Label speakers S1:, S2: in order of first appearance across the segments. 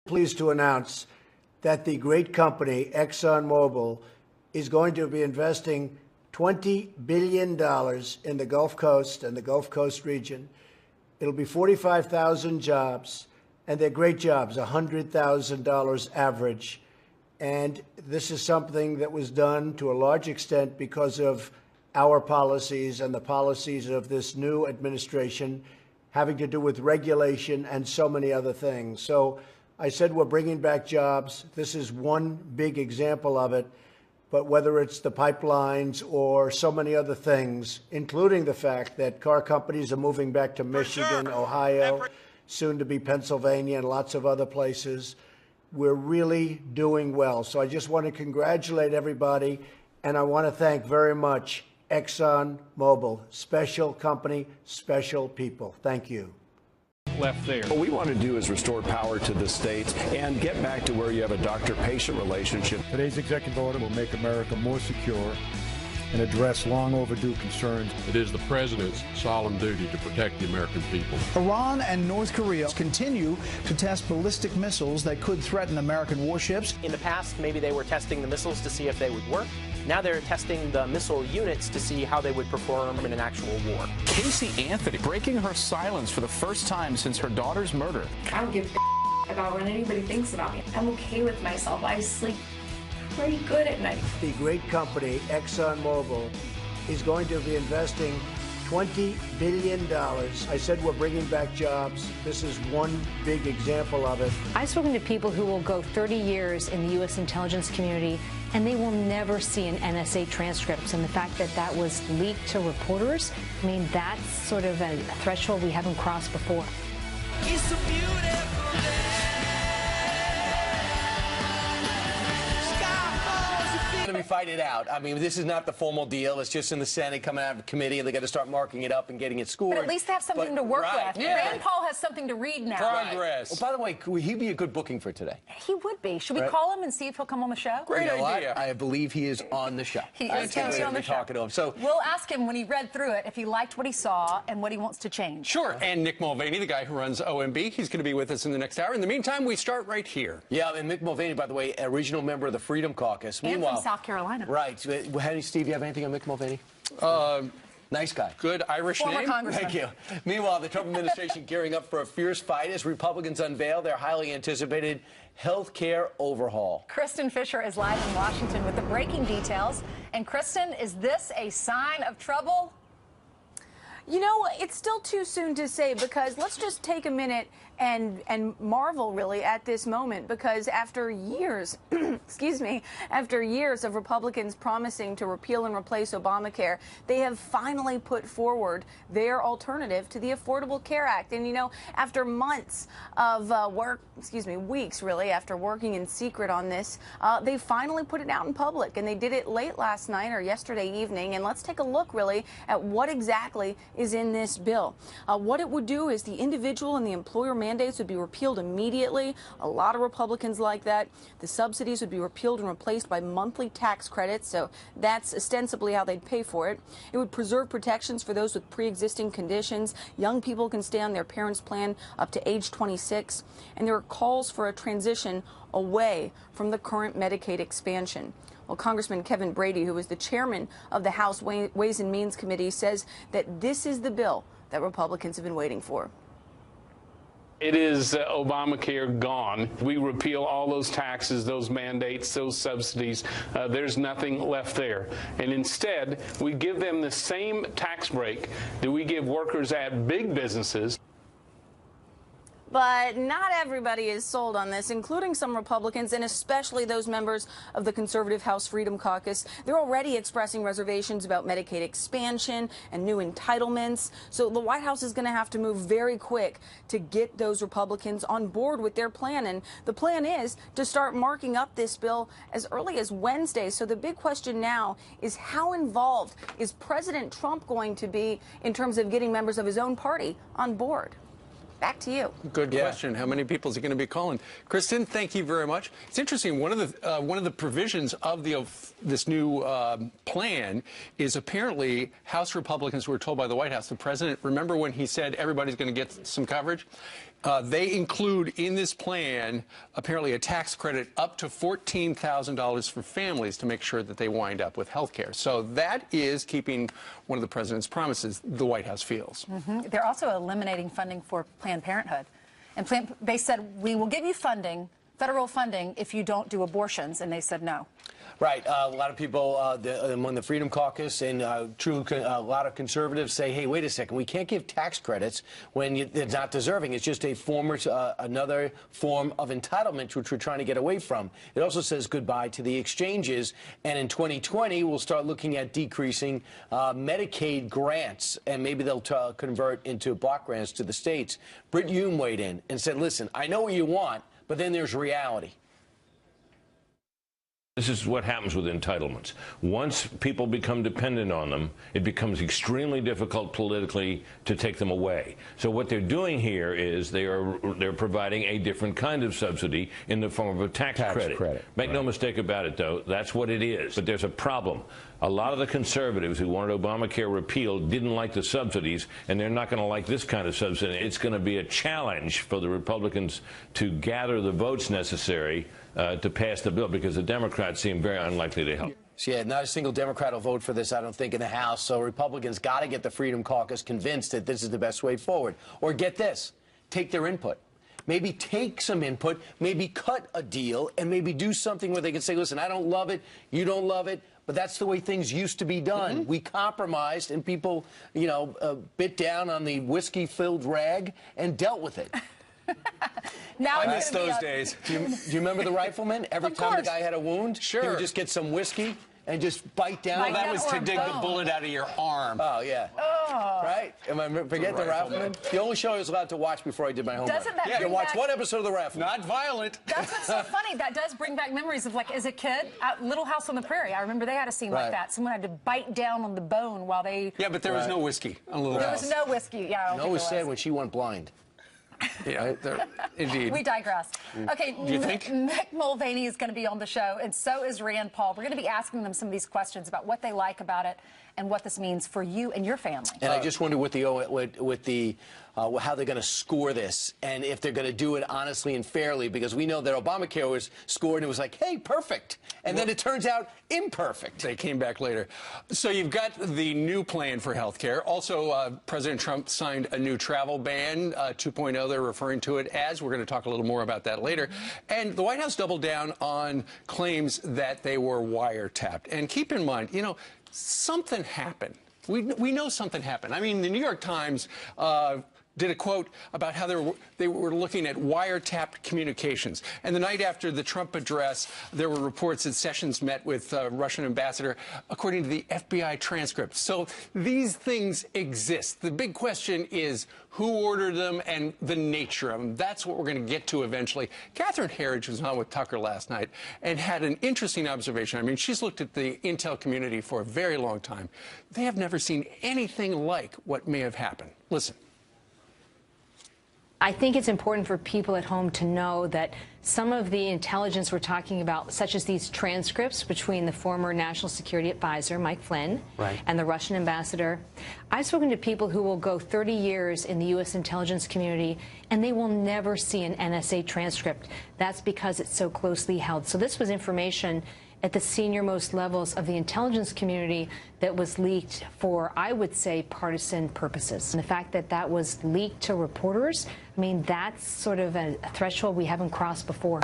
S1: pleased to announce that the great company ExxonMobil is going to be investing $20 billion in the Gulf Coast and the Gulf Coast region. It'll be 45,000 jobs, and they're great jobs, $100,000 average. And this is something that was done to a large extent because of our policies and the policies of this new administration having to do with regulation and so many other things. So I said we're bringing back jobs. This is one big example of it. But whether it's the pipelines or so many other things, including the fact that car companies are moving back to Michigan, Ohio, soon to be Pennsylvania, and lots of other places, we're really doing well. So I just want to congratulate everybody, and I want to thank very much ExxonMobil. Special company, special people. Thank you.
S2: Left there.
S3: What we want to do is restore power to the states and get back to where you have a doctor-patient relationship.
S4: Today's executive order will make America more secure and address long overdue concerns.
S2: It is the president's solemn duty to protect the American people.
S5: Iran and North Korea continue to test ballistic missiles that could threaten American warships.
S6: In the past, maybe they were testing the missiles to see if they would work. Now they're testing the missile units to see how they would perform in an actual war.
S7: Casey Anthony breaking her silence for the first time since her daughter's murder.
S8: I don't give a about what anybody thinks about me. I'm okay with myself. I sleep pretty good at night.
S1: The great company ExxonMobil is going to be investing $20 billion. I said we're bringing back jobs. This is one big example of it.
S9: I've spoken to people who will go 30 years in the U.S. intelligence community, and they will never see an NSA transcript. And the fact that that was leaked to reporters, I mean, that's sort of a threshold we haven't crossed before.
S10: It's a beautiful day.
S11: We fight it out. I mean, this is not the formal deal. It's just in the Senate coming out of committee, and they got to start marking it up and getting it scored.
S12: But at least they have something to work with.
S11: Yeah.
S12: Rand Paul has something to read now.
S11: Progress. Well, by the way, could he be a good booking for today?
S12: He would be. Should we call him and see if he'll come on the show?
S11: Great idea. I believe he is on the show.
S12: He is going to be on the show.
S11: Talking to him. So
S12: we'll ask him when he read through it if he liked what he saw and what he wants to change.
S13: Sure. And Nick Mulvaney, the guy who runs OMB, he's going to be with us in the next hour. In the meantime, we start right here.
S11: Yeah, and Nick Mulvaney, by the way, a regional member of the Freedom Caucus.
S12: And from South Carolina.
S11: Right. Steve, you have anything on Mick Mulvaney? Nice guy.
S13: Good Irish
S12: Former
S13: name.
S12: Congressman.
S11: Thank you. Meanwhile, the Trump administration gearing up for a fierce fight as Republicans unveil their highly anticipated health care overhaul.
S12: Kristen Fisher is live in Washington with the breaking details. And Kristen, is this a sign of trouble?
S14: You know, it's still too soon to say, because let's just take a minute and marvel really at this moment, because after years, excuse me, after years of Republicans promising to repeal and replace Obamacare, they have finally put forward their alternative to the Affordable Care Act. And, you know, after months of weeks really, after working in secret on this, they finally put it out in public, and they did it late last night or yesterday evening. And let's take a look really at what exactly is in this bill. What it would do is the individual and the employer mandates would be repealed immediately. A lot of Republicans like that. The subsidies would be repealed and replaced by monthly tax credits, so that's ostensibly how they'd pay for it. It would preserve protections for those with pre-existing conditions. Young people can stay on their parents' plan up to age 26, and there are calls for a transition away from the current Medicaid expansion. Well, Congressman Kevin Brady, who is the chairman of the House Ways and Means Committee, says that this is the bill that Republicans have been waiting for.
S2: It is Obamacare gone. We repeal all those taxes, those mandates, those subsidies. There's nothing left there. And instead, we give them the same tax break that we give workers at big businesses.
S14: But not everybody is sold on this, including some Republicans, and especially those members of the conservative House Freedom Caucus. They're already expressing reservations about Medicaid expansion and new entitlements. So the White House is going to have to move very quick to get those Republicans on board with their plan. And the plan is to start marking up this bill as early as Wednesday. So the big question now is, how involved is President Trump going to be in terms of getting members of his own party on board? Back to you.
S13: Good question. How many people is he going to be calling? Kristen, thank you very much. It's interesting. One of the provisions of this new plan is apparently House Republicans were told by the White House, the president, remember when he said everybody's going to get some coverage? They include in this plan apparently a tax credit up to $14,000 for families to make sure that they wind up with health care. So that is keeping one of the president's promises, the White House feels.
S12: They're also eliminating funding for Planned Parenthood. And they said, we will give you funding, federal funding, if you don't do abortions. And they said no.
S11: Right. A lot of people among the Freedom Caucus and a lot of conservatives say, hey, wait a second, we can't give tax credits when it's not deserving. It's just another form of entitlement, which we're trying to get away from. It also says goodbye to the exchanges. And in 2020, we'll start looking at decreasing Medicaid grants, and maybe they'll convert into block grants to the states. Brit Hume weighed in and said, listen, I know what you want, but then there's reality.
S15: This is what happens with entitlements. Once people become dependent on them, it becomes extremely difficult politically to take them away. So what they're doing here is they're providing a different kind of subsidy in the form of a tax credit. Make no mistake about it, though, that's what it is. But there's a problem. A lot of the conservatives who wanted Obamacare repealed didn't like the subsidies, and they're not going to like this kind of subsidy. It's going to be a challenge for the Republicans to gather the votes necessary to pass the bill, because the Democrats seem very unlikely to help.
S11: Yeah, not a single Democrat will vote for this, I don't think, in the House. So Republicans got to get the Freedom Caucus convinced that this is the best way forward. Or get this, take their input. Maybe take some input, maybe cut a deal, and maybe do something where they can say, listen, I don't love it, you don't love it, but that's the way things used to be done. We compromised, and people, you know, bit down on the whiskey-filled rag and dealt with it.
S12: Now
S13: I miss those days.
S11: Do you remember the rifleman? Every time the guy had a wound, he would just get some whiskey and just bite down.
S13: Well, that was to dig the bullet out of your arm.
S11: Oh, yeah.
S12: Oh.
S11: Right? Am I forget the Rifleman? The only show I was allowed to watch before I did my homework.
S12: Doesn't that bring
S11: watch
S12: back...
S11: one episode of the Rifleman.
S13: Not violent.
S12: That's what's so funny. That does bring back memories of, like, as a kid, at Little House on the Prairie. I remember they had a scene like that. Someone had to bite down on the bone while they...
S13: Yeah, but there was no whiskey on Little House.
S12: There was no whiskey. Yeah, I don't think
S11: it was
S12: there
S11: sad when she went blind.
S13: Yeah, indeed.
S12: We digress. Okay,
S13: Do you think?
S12: Mick Mulvaney is going to be on the show, and so is Rand Paul. We're going to be asking them some of these questions about what they like about it and what this means for you and your family.
S11: And I just wonder how they're going to score this, and if they're going to do it honestly and fairly, because we know that Obamacare was scored and it was like, hey, perfect. And then it turns out imperfect.
S13: They came back later. So you've got the new plan for health care. Also, President Trump signed a new travel ban, 2.0, they're referring to it as. We're going to talk a little more about that later. And the White House doubled down on claims that they were wiretapped. And keep in mind, you know, something happened. We know something happened. I mean, the New York Times did a quote about how they were looking at wiretapped communications. And the night after the Trump address, there were reports that Sessions met with Russian ambassador, according to the FBI transcript. So these things exist. The big question is who ordered them and the nature of them. That's what we're going to get to eventually. Catherine Herridge was on with Tucker last night and had an interesting observation. I mean, she's looked at the intel community for a very long time. They have never seen anything like what may have happened. Listen.
S9: I think it's important for people at home to know that some of the intelligence we're talking about, such as these transcripts between the former National Security Advisor, Mike Flynn, and the Russian ambassador, I've spoken to people who will go 30 years in the U.S. intelligence community, and they will never see an NSA transcript. That's because it's so closely held. So this was information at the senior-most levels of the intelligence community that was leaked for, I would say, partisan purposes. And the fact that that was leaked to reporters, I mean, that's sort of a threshold we haven't crossed before.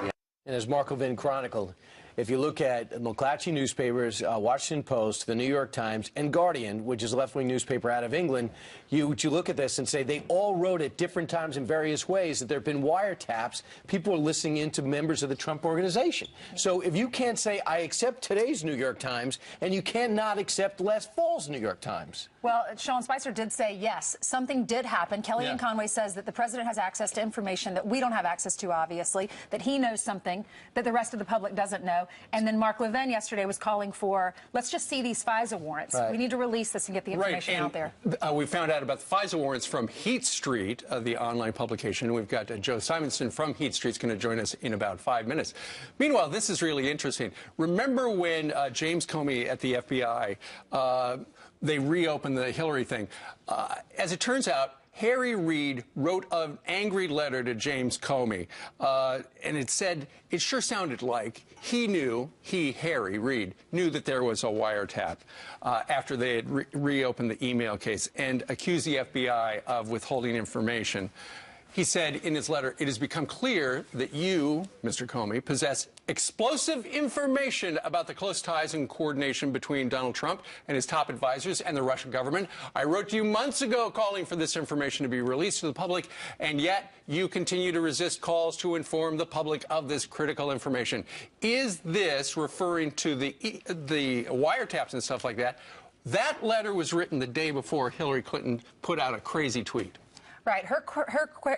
S11: And as Mark Levin chronicled, if you look at McClatchy newspapers, Washington Post, the New York Times, and Guardian, which is a left-wing newspaper out of England, you look at this and say they all wrote at different times in various ways that there have been wiretaps. People are listening in to members of the Trump organization. So if you can't say, I accept today's New York Times, and you cannot accept last fall's New York Times.
S12: Well, Sean Spicer did say, yes, something did happen. Kellyanne Conway says that the president has access to information that we don't have access to, obviously, that he knows something that the rest of the public doesn't know. And then Mark Levin yesterday was calling for, let's just see these FISA warrants. We need to release this and get the information out there.
S13: We found out about the FISA warrants from Heat Street, the online publication. We've got Joe Simonson from Heat Street is going to join us in about 5 minutes. Meanwhile, this is really interesting. Remember when James Comey at the FBI, they reopened the Hillary thing. As it turns out, Harry Reid wrote an angry letter to James Comey, and it said, it sure sounded like Harry Reid, knew that there was a wiretap after they had reopened the email case and accused the FBI of withholding information. He said in his letter, it has become clear that you, Mr. Comey, possess explosive information about the close ties and coordination between Donald Trump and his top advisors and the Russian government. I wrote to you months ago calling for this information to be released to the public, and yet you continue to resist calls to inform the public of this critical information. Is this referring to the wiretaps and stuff like that? That letter was written the day before Hillary Clinton put out a crazy tweet.
S12: Right. Her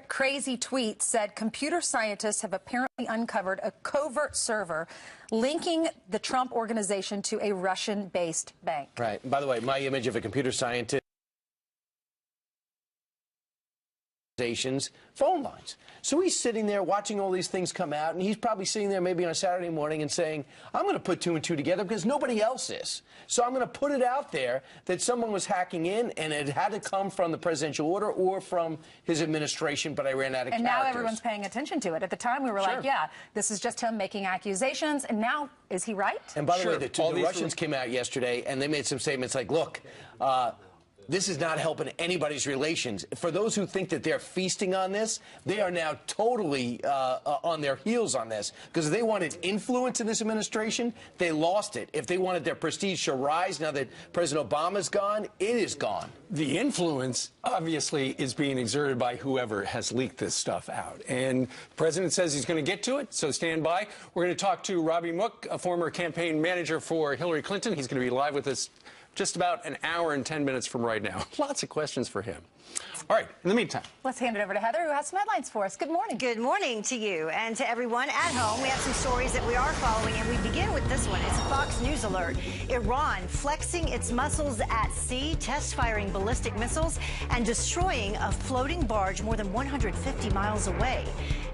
S12: crazy tweet said computer scientists have apparently uncovered a covert server linking the Trump organization to a Russian-based bank.
S11: Right. And by the way, my image of a computer scientist. Phone lines. So he's sitting there watching all these things come out, and he's probably sitting there maybe on a Saturday morning and saying, I'm going to put 2 and 2 together because nobody else is. So I'm going to put it out there that someone was hacking in, and it had to come from the presidential order or from his administration, but I ran out of characters.
S12: And now everyone's paying attention to it. At the time, we were like, yeah, this is just him making accusations, and now, is he right?
S11: And by the way, the Russians came out yesterday, and they made some statements like, look, this is not helping anybody's relations. For those who think that they're feasting on this, they are now totally on their heels on this. Because if they wanted influence in this administration, they lost it. If they wanted their prestige to rise now that President Obama's gone, it is gone.
S13: The influence, obviously, is being exerted by whoever has leaked this stuff out. And the president says he's going to get to it, so stand by. We're going to talk to Robbie Mook, a former campaign manager for Hillary Clinton. He's going to be live with us just about an hour and 10 minutes from right now. Lots of questions for him. All right, in the meantime.
S12: Let's hand it over to Heather, who has some headlines for us. Good morning.
S16: Good morning to you and to everyone at home. We have some stories that we are following, and we begin with this one. It's a Fox News alert. Iran flexing its muscles at sea, test-firing ballistic missiles, and destroying a floating barge more than 150 miles away.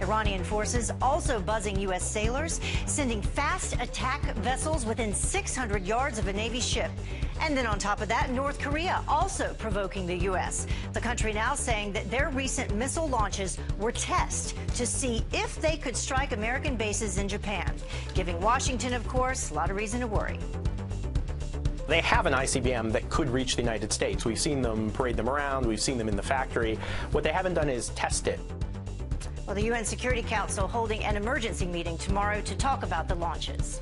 S16: Iranian forces also buzzing U.S. sailors, sending fast attack vessels within 600 yards of a Navy ship. And then on top of that, North Korea also provoking the U.S. The country now saying that their recent missile launches were tests to see if they could strike American bases in Japan, giving Washington, of course, a lot of reason to worry.
S6: They have an ICBM that could reach the United States. We've seen them parade them around. We've seen them in the factory. What they haven't done is test it.
S16: Well, the UN Security Council holding an emergency meeting tomorrow to talk about the launches.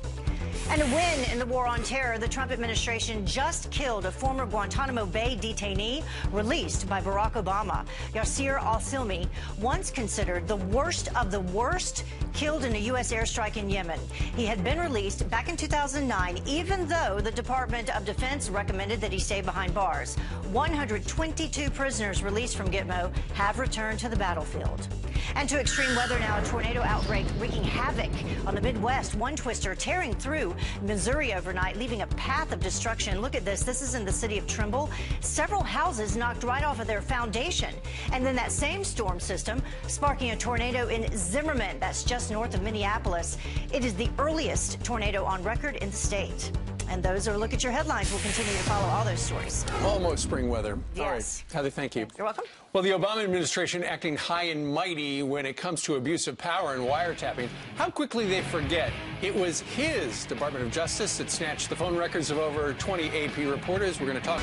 S16: And a win in the war on terror, the Trump administration just killed a former Guantanamo Bay detainee released by Barack Obama. Yasir al-Silmi, once considered the worst of the worst, killed in a U.S. airstrike in Yemen. He had been released back in 2009, even though the Department of Defense recommended that he stay behind bars. 122 prisoners released from Gitmo have returned to the battlefield. And to extreme weather now, a tornado outbreak wreaking havoc on the Midwest. One twister tearing through Missouri overnight, leaving a path of destruction. Look at this. This is in the city of Trimble. Several houses knocked right off of their foundation. And then that same storm system sparking a tornado in Zimmerman. That's just north of Minneapolis. It is the earliest tornado on record in the state. And those are a look at your headlines. We'll continue to follow all those stories.
S13: Almost spring weather.
S16: Yes.
S13: All right. Heather, thank you.
S16: You're welcome.
S13: Well, the Obama administration acting high and mighty when it comes to abuse of power and wiretapping. How quickly they forget it was his Department of Justice that snatched the phone records of over 20 AP reporters. We're going to talk.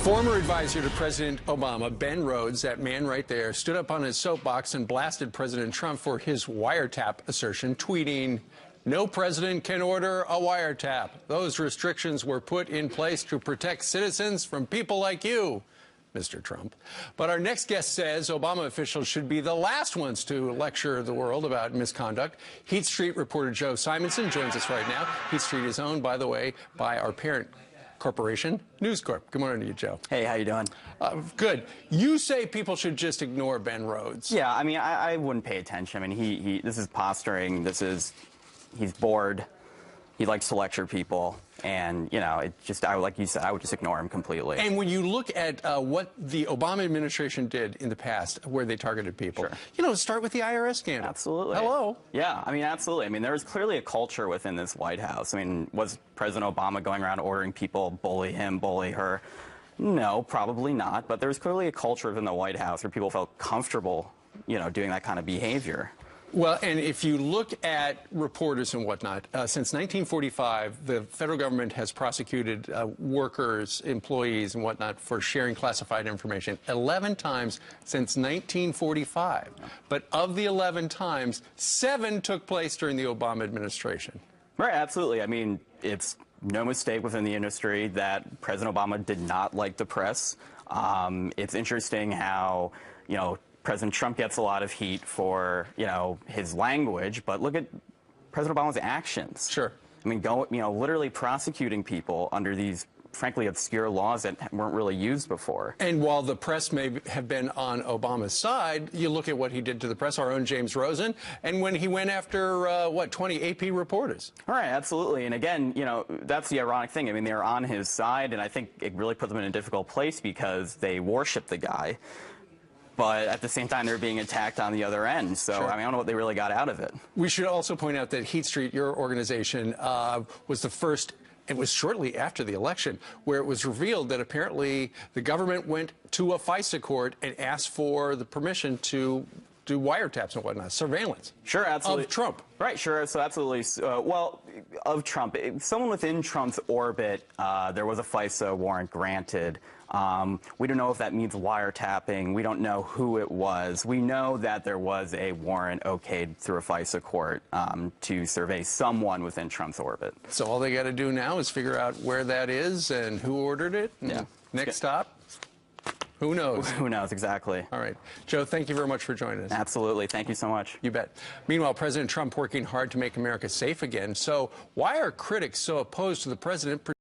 S13: Former advisor to President Obama, Ben Rhodes, that man right there, stood up on his soapbox and blasted President Trump for his wiretap assertion, tweeting, "No president can order a wiretap. Those restrictions were put in place to protect citizens from people like you, Mr. Trump." But our next guest says Obama officials should be the last ones to lecture the world about misconduct. Heat Street reporter Joe Simonson joins us right now. Heat Street is owned, by the way, by our parent corporation, News Corp. Good morning to you, Joe.
S17: Hey, how you doing?
S13: Good. You say people should just ignore Ben Rhodes.
S17: Yeah, I mean, I wouldn't pay attention. I mean, this is posturing. He's bored. He likes to lecture people. And, you know, like you said, I would just ignore him completely.
S13: And when you look at what the Obama administration did in the past, where they targeted people, you know, start with the IRS scandal.
S17: Absolutely.
S13: Hello.
S17: Yeah, I mean, absolutely. I mean, there was clearly a culture within this White House. I mean, was President Obama going around ordering people bully him, bully her? No, probably not. But there's clearly a culture within the White House where people felt comfortable, doing that kind of behavior.
S13: Well, and if you look at reporters and whatnot, since 1945, the federal government has prosecuted workers, employees, and whatnot for sharing classified information 11 times since 1945. But of the 11 times, 7 took place during the Obama administration.
S17: Right, absolutely. I mean, it's no mistake within the industry that President Obama did not like the press. It's interesting how, President Trump gets a lot of heat for, his language, but look at President Obama's actions.
S13: Sure.
S17: I mean, literally prosecuting people under these, frankly, obscure laws that weren't really used before.
S13: And while the press may have been on Obama's side, you look at what he did to the press, our own James Rosen, and when he went after, 20 AP reporters.
S17: All right, absolutely. And again, that's the ironic thing. I mean, they're on his side, and I think it really put them in a difficult place because they worship the guy. But at the same time, they're being attacked on the other end. So,
S13: Sure.
S17: I mean, I don't know what they really got out of it.
S13: We should also point out that Heat Street, your organization, was the first. It was shortly after the election where it was revealed that apparently the government went to a FISA court and asked for the permission to do wiretaps and whatnot, surveillance.
S17: Sure, absolutely.
S13: Of Trump.
S17: Right, sure. So absolutely. Well, of Trump, someone within Trump's orbit, there was a FISA warrant granted. We don't know if that means wiretapping. We don't know who it was. We know that there was a warrant okayed through a FISA court to survey someone within Trump's orbit.
S13: So all they got to do now is figure out where that is and who ordered it.
S17: Yeah.
S13: Next stop. Who knows?
S17: Who knows, exactly.
S13: All right. Joe, thank you very much for joining us.
S17: Absolutely. Thank you so much.
S13: You bet. Meanwhile, President Trump working hard to make America safe again. So why are critics so opposed to the president